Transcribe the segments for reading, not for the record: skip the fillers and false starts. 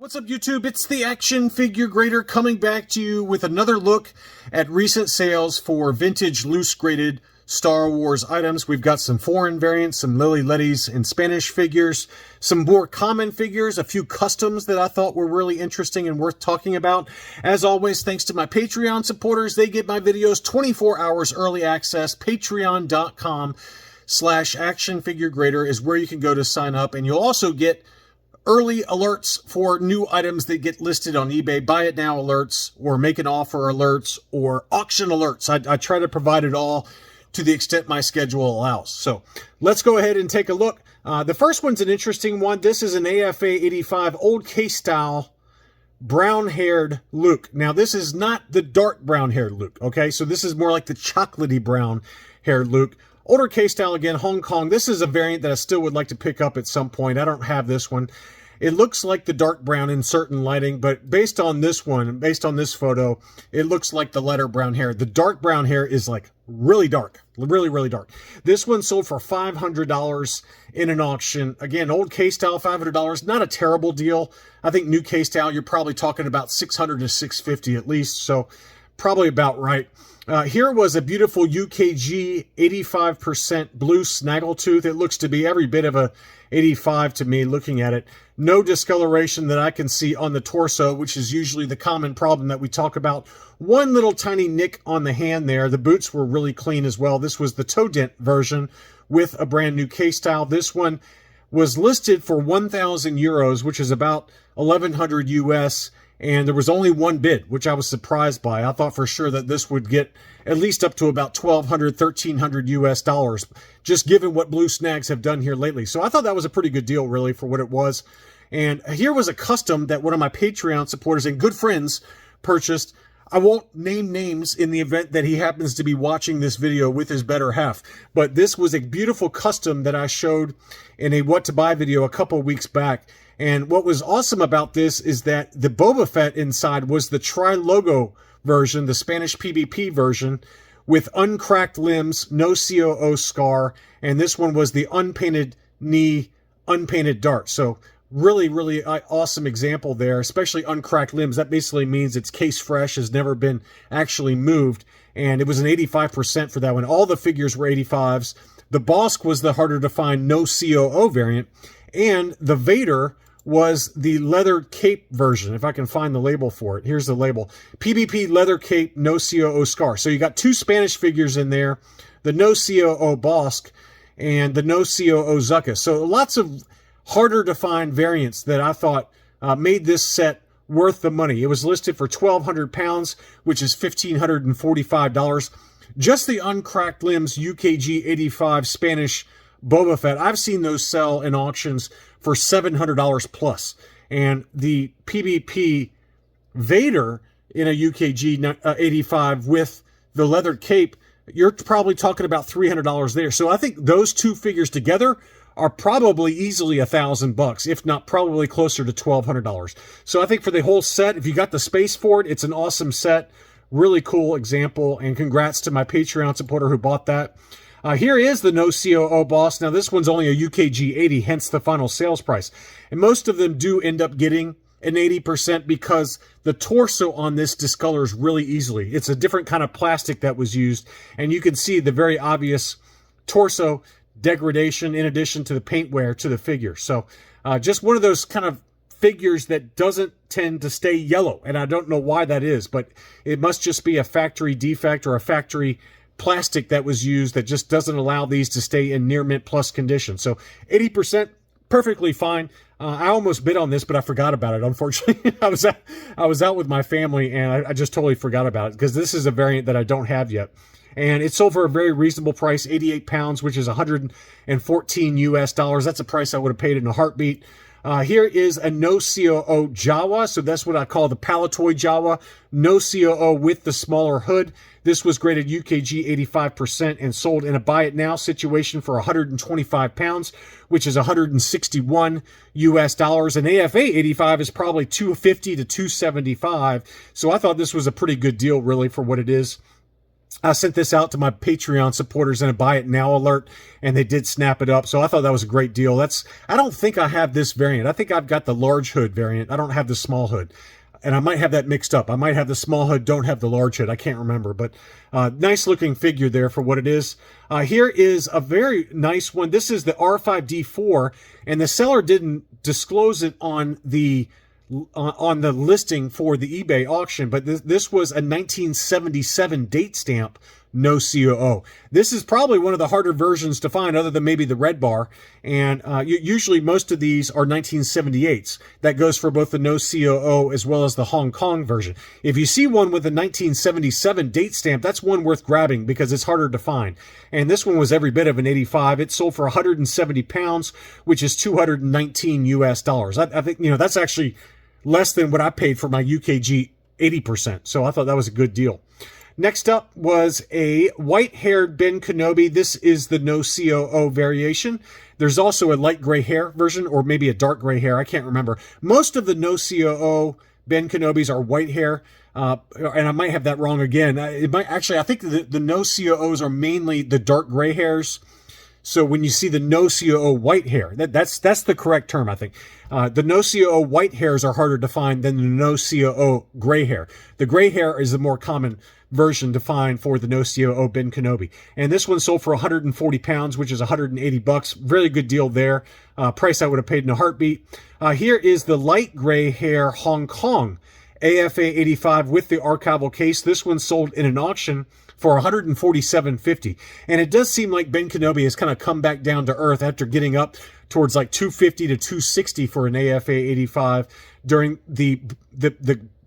What's up, YouTube? It's the Action Figure Grader coming back to you with another look at recent sales for vintage loose graded Star Wars items. We've got some foreign variants, some Lili Ledy's and Spanish figures, some more common figures, a few customs that I thought were really interesting and worth talking about. As always, thanks to my Patreon supporters. They get my videos 24 hours early access. Patreon.com/actionfiguregrader is where you can go to sign up, and you'll also get early alerts for new items that get listed on eBay, buy it now alerts, or make an offer alerts, or auction alerts. I try to provide it all to the extent my schedule allows. So let's go ahead and take a look. The first one's an interesting one. This is an AFA 85 old case style brown-haired Luke. Now, this is not the dark brown-haired Luke, okay? So this is more like the chocolatey brown-haired Luke. Older case style, again, Hong Kong. This is a variant that I still would like to pick up at some point. I don't have this one. It looks like the dark brown in certain lighting, but based on this one, based on this photo, it looks like the lighter brown hair. The dark brown hair is like really dark, really, really dark. This one sold for $500 in an auction. Again, old case style, $500. Not a terrible deal. I think new case style, you're probably talking about $600 to $650 at least, so probably about right. Here was a beautiful UKG 85% blue Snaggletooth. It looks to be every bit of a 85 to me looking at it. No discoloration that I can see on the torso, which is usually the common problem that we talk about. One little tiny nick on the hand there. The boots were really clean as well. This was the toe dent version with a brand new case style. This one was listed for 1,000 euros, which is about 1,100 US. And there was only one bid, which I was surprised by. I thought for sure that this would get at least up to about $1,200, $1,300 US dollars, just given what Blue Snags have done here lately. So I thought that was a pretty good deal, really, for what it was. And here was a custom that one of my Patreon supporters and good friends purchased. I won't name names in the event that he happens to be watching this video with his better half. But this was a beautiful custom that I showed in a What to Buy video a couple weeks back. And what was awesome about this is that the Boba Fett inside was the Tri-Logo version, the Spanish PvP version, with uncracked limbs, no COO scar, and this one was the unpainted knee, unpainted dart. So really, really awesome example there, especially uncracked limbs. That basically means it's case fresh, has never been actually moved, and it was an 85% for that one. All the figures were 85s. The Bosk was the harder to find no COO variant, and the Vader was the leather cape version, if I can find the label for it. Here's the label. PvP leather cape, no COO scar. So you got two Spanish figures in there, the no COO Bosk and the no COO Zuckuss. So lots of harder to find variants that I thought made this set worth the money. It was listed for 1,200 pounds, which is $1,545. Just the uncracked limbs UKG 85 Spanish Boba Fett, I've seen those sell in auctions for $700 plus. And the PvP Vader in a UKG 85 with the leather cape, you're probably talking about $300 there. So I think those two figures together are probably easily $1,000, if not probably closer to $1,200. So I think for the whole set, if you got the space for it, it's an awesome set. Really cool example, and congrats to my Patreon supporter who bought that. Here is the no COO Boss. Now, this one's only a UKG 80, hence the final sales price. And most of them do end up getting an 80% because the torso on this discolors really easily. It's a different kind of plastic that was used, and you can see the very obvious torso degradation in addition to the paint wear to the figure. So just one of those kind of figures that doesn't tend to stay yellow, and I don't know why that is, but it must just be a factory defect or a factory plastic that was used that just doesn't allow these to stay in near mint plus condition. So 80%, perfectly fine. I almost bid on this, but I forgot about it. Unfortunately, I was out with my family, and I just totally forgot about it because this is a variant that I don't have yet. And it sold for a very reasonable price, 88 pounds, which is 114 US dollars. That's a price I would have paid in a heartbeat. Here is a no COO Jawa. So that's what I call the Palatoy Jawa. No COO with the smaller hood. This was graded UKG 85% and sold in a buy it now situation for 125 pounds, which is 161 US dollars. An AFA 85 is probably 250 to 275. So I thought this was a pretty good deal, really, for what it is. I sent this out to my Patreon supporters in a buy it now alert, and they did snap it up. So I thought that was a great deal. I don't think I have this variant. I think I've got the large hood variant. I don't have the small hood. And I might have that mixed up. I might have the small hood, don't have the large hood. I can't remember. But nice looking figure there for what it is. Here is a very nice one. This is the R5D4, and the seller didn't disclose it on the listing for the eBay auction, but this was a 1977 date stamp, no COO. This is probably one of the harder versions to find, other than maybe the red bar. And usually most of these are 1978s. That goes for both the no COO as well as the Hong Kong version. If you see one with a 1977 date stamp, that's one worth grabbing because it's harder to find. And this one was every bit of an 85. It sold for 170 pounds, which is 219 US dollars. I think, that's actually less than what I paid for my UKG 80%. So I thought that was a good deal. Next up was a white-haired Ben Kenobi. This is the no COO variation. There's also a light gray hair version, or maybe a dark gray hair. I can't remember. Most of the no COO Ben Kenobis are white hair, and I might have that wrong again. I think the no COOs are mainly the dark gray hairs. So when you see the no COO white hair, that's the correct term, I think. The no COO white hairs are harder to find than the no COO gray hair. The gray hair is the more common version to find for the no COO Ben Kenobi. And this one sold for 140 pounds, which is 180 bucks. Really good deal there. Price I would have paid in a heartbeat. Here is the light gray hair Hong Kong AFA 85 with the archival case. This one sold in an auction for $147.50. And it does seem like Ben Kenobi has kind of come back down to earth after getting up towards like $250 to $260 for an AFA 85 during the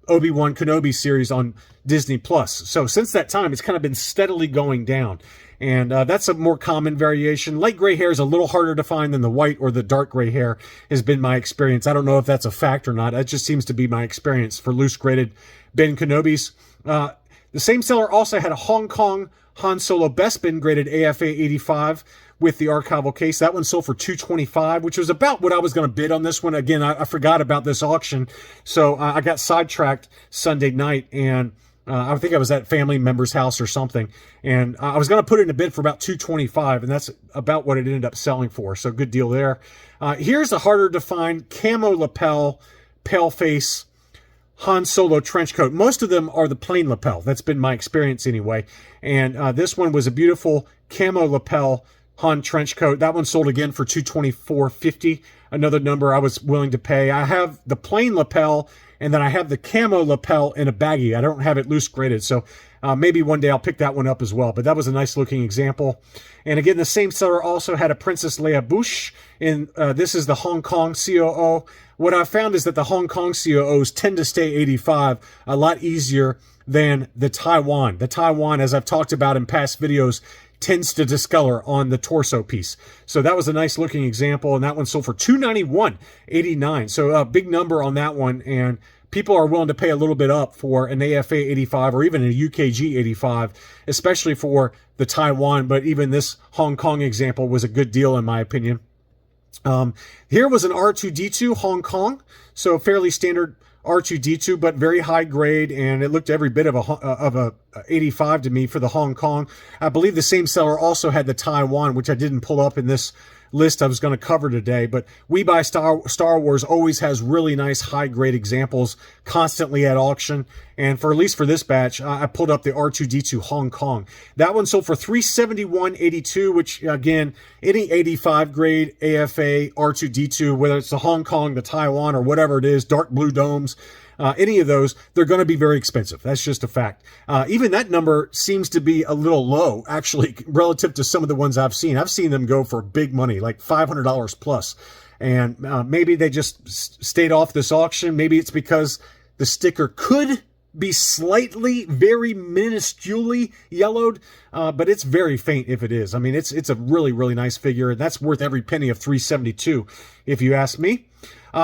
Obi-Wan Kenobi series on Disney Plus. So since that time, it's kind of been steadily going down. And that's a more common variation. Light gray hair is a little harder to find than the white or the dark gray hair has been my experience. I don't know if that's a fact or not. That just seems to be my experience for loose graded Ben Kenobis. The same seller also had a Hong Kong Han Solo Bespin graded AFA 85 with the archival case. That one sold for $225, which was about what I was going to bid on this one. Again, I forgot about this auction, so I got sidetracked Sunday night, and I think I was at family member's house or something, and I was going to put it in a bid for about $225, and that's about what it ended up selling for, so good deal there. Here's a harder to find camo lapel, pale face Han Solo trench coat. Most of them are the plain lapel. That's been my experience anyway. And this one was a beautiful camo lapel Han trench coat. That one sold again for $224.50. Another number I was willing to pay. I have the plain lapel, and then I have the camo lapel in a baggie. I don't have it loose graded, so maybe one day I'll pick that one up as well. But that was a nice looking example. And again, the same seller also had a Princess Leia Bush. This is the Hong Kong COO. What I found is that the Hong Kong COOs tend to stay 85 a lot easier than the Taiwan. The Taiwan, as I've talked about in past videos, tends to discolor on the torso piece. So that was a nice looking example, and that one sold for $291.89. So a big number on that one, and people are willing to pay a little bit up for an AFA 85 or even a UKG 85, especially for the Taiwan, but even this Hong Kong example was a good deal in my opinion. Here was an R2-D2 Hong Kong, so fairly standard R2-D2, but very high grade, and it looked every bit of a 85 to me for the Hong Kong. I believe the same seller also had the Taiwan, which I didn't pull up in this list I was going to cover today, but We Buy Star Wars always has really nice high-grade examples constantly at auction, and for at least for this batch, I pulled up the R2-D2 Hong Kong. That one sold for $371.82, which, again, any 85 grade AFA R2-D2, whether it's the Hong Kong, the Taiwan, or whatever it is, dark blue domes, any of those, they're going to be very expensive. That's just a fact. Even that number seems to be a little low, actually, relative to some of the ones I've seen. I've seen them go for big money, like $500 plus. And maybe they just stayed off this auction. Maybe it's because the sticker could be slightly, very minusculely yellowed, but it's very faint if it is. I mean, it's a really, really nice figure, and that's worth every penny of $372, if you ask me.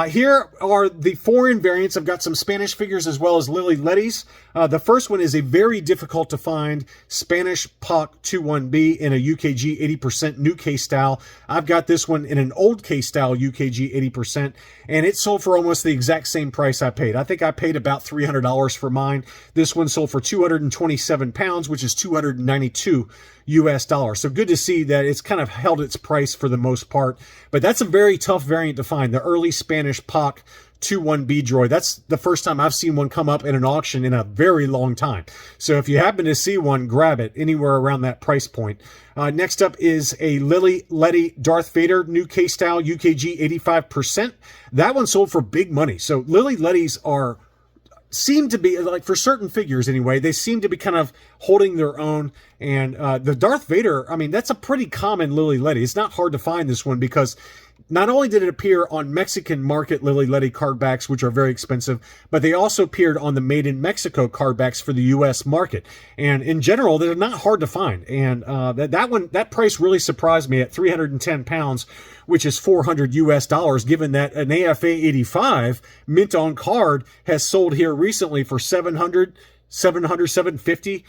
Here are the foreign variants. I've got some Spanish figures as well as Lili Ledy's. The first one is a very difficult to find Spanish Poch 21B in a UKG 80% new case style. I've got this one in an old case style UKG 80%, and it sold for almost the exact same price I paid. I think I paid about $300 for mine. This one sold for 227 pounds, which is 292 US dollars. So good to see that it's kind of held its price for the most part. But that's a very tough variant to find, the early Spanish Poch 21B droid. That's the first time I've seen one come up in an auction in a very long time. So if you happen to see one, grab it anywhere around that price point. Next up is a Lili Ledy Darth Vader new case style UKG 85%. That one sold for big money. So Lili Ledy's seem to be, like, for certain figures anyway, they seem to be kind of holding their own. And the Darth Vader, I mean, that's a pretty common Lili Ledy. It's not hard to find this one because not only did it appear on Mexican market Lili Ledy card backs, which are very expensive, but they also appeared on the Made in Mexico card backs for the U.S. market. And in general, they're not hard to find. And that price really surprised me at 310 pounds, which is 400 US dollars, given that an AFA 85 mint on card has sold here recently for 700, 750.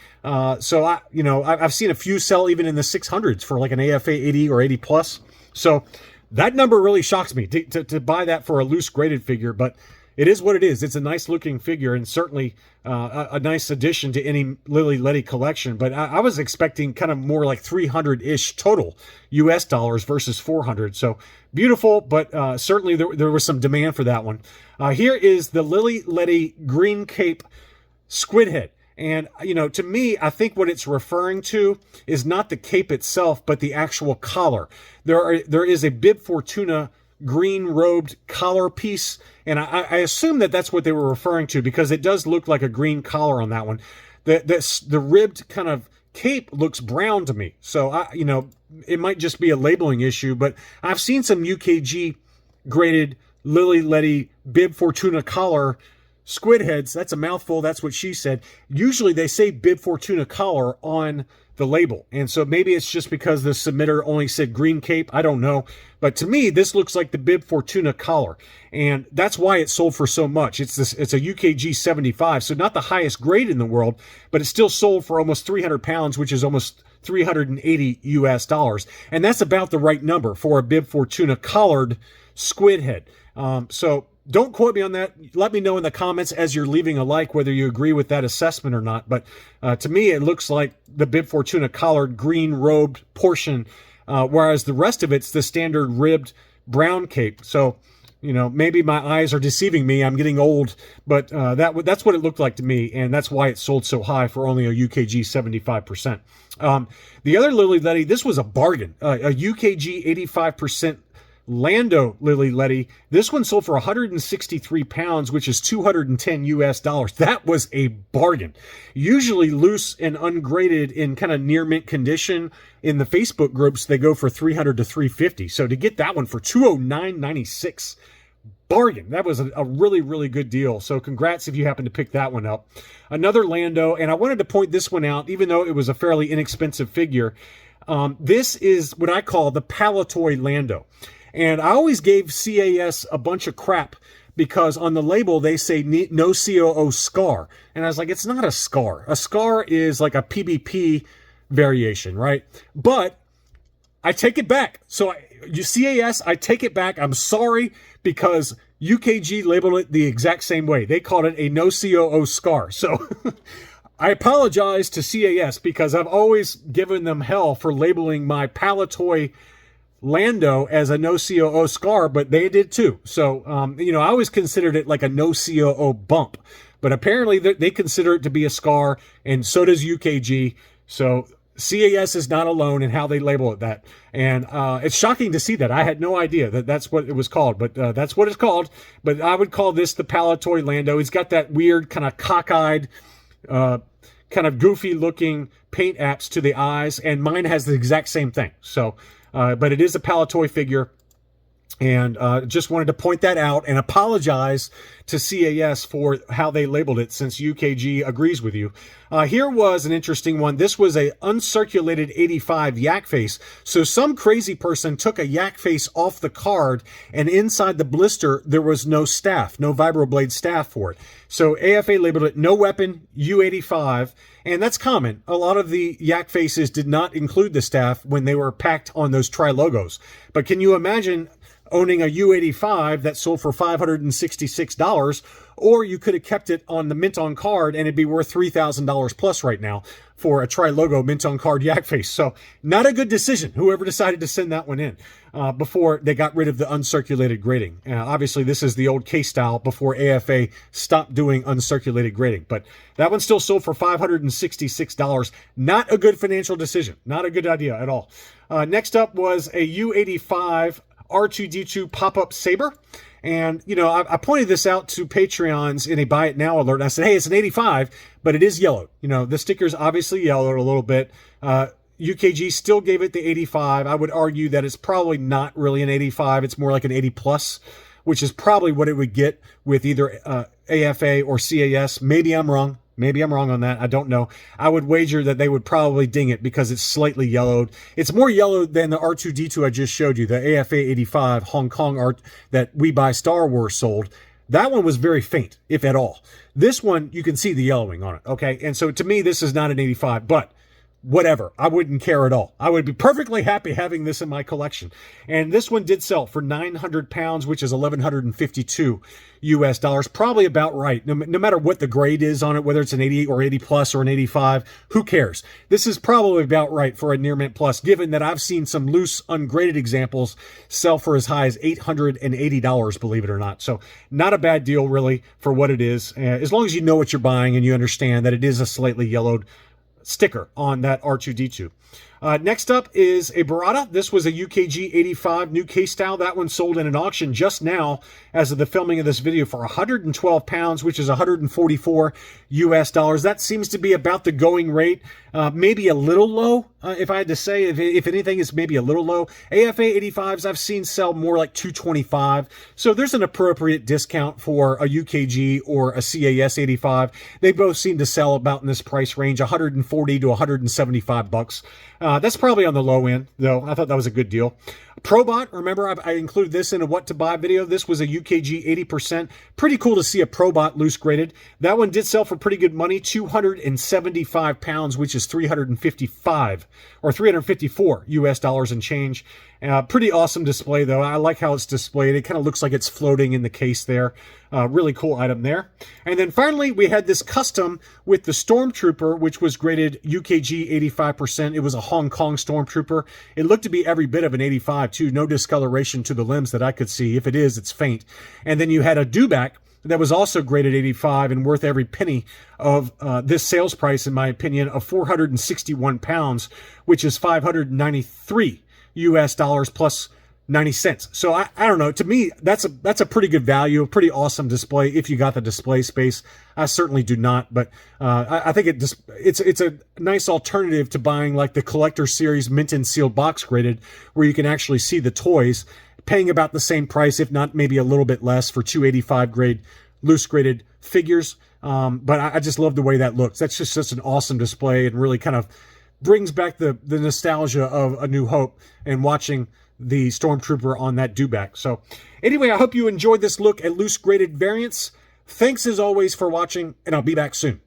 So I've seen a few sell even in the 600s for like an AFA 80 or 80 plus. So that number really shocks me to buy that for a loose graded figure, but it is what it is. It's a nice looking figure and certainly a nice addition to any Lili Ledy collection. But I was expecting kind of more like 300-ish total US dollars versus 400. So beautiful, but certainly there was some demand for that one. Here is the Lili Ledy Green Cape Squid Head. And, to me, I think what it's referring to is not the cape itself, but the actual collar. There is a Bib Fortuna green robed collar piece, and I assume that that's what they were referring to because it does look like a green collar on that one. The ribbed kind of cape looks brown to me, so it might just be a labeling issue. But I've seen some UKG graded Lili Ledy Bib Fortuna collar squid heads. That's a mouthful. That's what she said. Usually they say Bib Fortuna collar on the label. And so maybe it's just because the submitter only said green cape. I don't know. But to me, this looks like the Bib Fortuna collar. And that's why it sold for so much. It's a UKG 75. So not the highest grade in the world, but it still sold for almost 300 pounds, which is almost 380 US dollars. And that's about the right number for a Bib Fortuna collared squid head. So don't quote me on that. Let me know in the comments as you're leaving a like whether you agree with that assessment or not. But to me, it looks like the Bib Fortuna collared green robed portion, whereas the rest of it's the standard ribbed brown cape. So, maybe my eyes are deceiving me. I'm getting old, but that's what it looked like to me, and that's why it sold so high for only a UKG 75%. The other Lili Ledy, this was a bargain, a UKG 85% Lando Lili Ledy. This one sold for 163 pounds, which is 210 US dollars. That was a bargain. Usually loose and ungraded in kind of near mint condition in the Facebook groups, they go for 300 to 350. So to get that one for 209.96, bargain. That was a really, really good deal. So congrats if you happen to pick that one up. Another Lando, and I wanted to point this one out, even though it was a fairly inexpensive figure. This is what I call the Palatoy Lando. And I always gave CAS a bunch of crap because on the label they say no COO scar. And I was like, it's not a scar. A scar is like a PBP variation, right? But I take it back. So CAS, I take it back. I'm sorry because UKG labeled it the exact same way. They called it a no COO scar. So I apologize to CAS because I've always given them hell for labeling my Palatoy Lando as a no COO scar, but they did too. So, I always considered it like a no COO bump, but apparently they consider it to be a scar, and so does UKG. So CAS is not alone in how they label it that. And it's shocking to see that. I had no idea that that's what it was called, but that's what it's called. But I would call this the Palatoy Lando. He's got that weird kind of cockeyed, kind of goofy looking paint apps to the eyes, and mine has the exact same thing. So, but it is a Palatoy figure. And just wanted to point that out and apologize to CAS for how they labeled it, since UKG agrees with you. Here was an interesting one. This was a uncirculated 85 yak face. So some crazy person took a yak face off the card, and inside the blister there was no staff, no vibroblade staff for it. So AFA labeled it no weapon U85, and that's common. A lot of the yak faces did not include the staff when they were packed on those tri-logos. But can you imagine owning a U85 that sold for $566, or you could have kept it on the mint on card and it'd be worth $3,000 plus right now for a tri-logo mint on card yak face. So not a good decision, whoever decided to send that one in before they got rid of the uncirculated grading. Obviously, this is the old case style before AFA stopped doing uncirculated grading, but that one still sold for $566. Not a good financial decision. Not a good idea at all. Next up was a U85 R2-D2 pop-up saber. And, you know, I pointed this out to Patreons in a buy it now alert. I said, hey, it's an 85, but it is yellowed. You know, the sticker's obviously yellowed a little bit. UKG still gave it the 85. I would argue that it's probably not really an 85. It's more like an 80 plus, which is probably what it would get with either AFA or CAS. Maybe I'm wrong. Maybe I'm wrong on that. I don't know. I would wager that they would probably ding it because it's slightly yellowed. It's more yellowed than the R2-D2 I just showed you, the AFA 85 Hong Kong art that We Buy Star Wars sold. That one was very faint, if at all. This one, you can see the yellowing on it, okay? And so to me, this is not an 85, but whatever. I wouldn't care at all. I would be perfectly happy having this in my collection. And this one did sell for 900 pounds, which is 1,152 US dollars. Probably about right. No matter what the grade is on it, whether it's an 80 or 80 plus or an 85, who cares? This is probably about right for a near mint plus, given that I've seen some loose, ungraded examples sell for as high as $880, believe it or not. So not a bad deal, really, for what it is. As long as you know what you're buying and you understand that it is a slightly yellowed sticker on that R2-D2. Next up is a Barada. This was a UKG 85 new case style. That one sold in an auction just now as of the filming of this video for 112 pounds, which is 144 US dollars. That seems to be about the going rate. Maybe a little low, if I had to say. If anything, it's maybe a little low. AFA 85s I've seen sell more like 225. So there's an appropriate discount for a UKG or a CAS 85. They both seem to sell about in this price range, 140 to 175 bucks. That's probably on the low end, though. I thought that was a good deal. Probot, remember I included this in a what to buy video. This was a UKG 80%. Pretty cool to see a Probot loose graded. That one did sell for pretty good money, 275 pounds, which is 355 or 354 US dollars and change. Pretty awesome display, though. I like how it's displayed. It kind of looks like it's floating in the case there. Really cool item there. And then finally, we had this custom with the Stormtrooper, which was graded UKG 85%. It was a Hong Kong Stormtrooper. It looked to be every bit of an 85, too. No discoloration to the limbs that I could see. If it is, it's faint. And then you had a Dewback that was also graded 85 and worth every penny of this sales price, in my opinion, of 461 pounds, which is 593 US dollars plus 90 cents. So I don't know. To me, that's a pretty good value, a pretty awesome display if you got the display space. I certainly do not, but I think it's a nice alternative to buying like the collector series mint and sealed box graded, where you can actually see the toys, paying about the same price, if not maybe a little bit less, for 285 grade loose graded figures. But I just love the way that looks. That's just such an awesome display and really kind of brings back the nostalgia of A New Hope and watching the Stormtrooper on that Dewback. So anyway, I hope you enjoyed this look at loose graded variants. Thanks as always for watching, and I'll be back soon.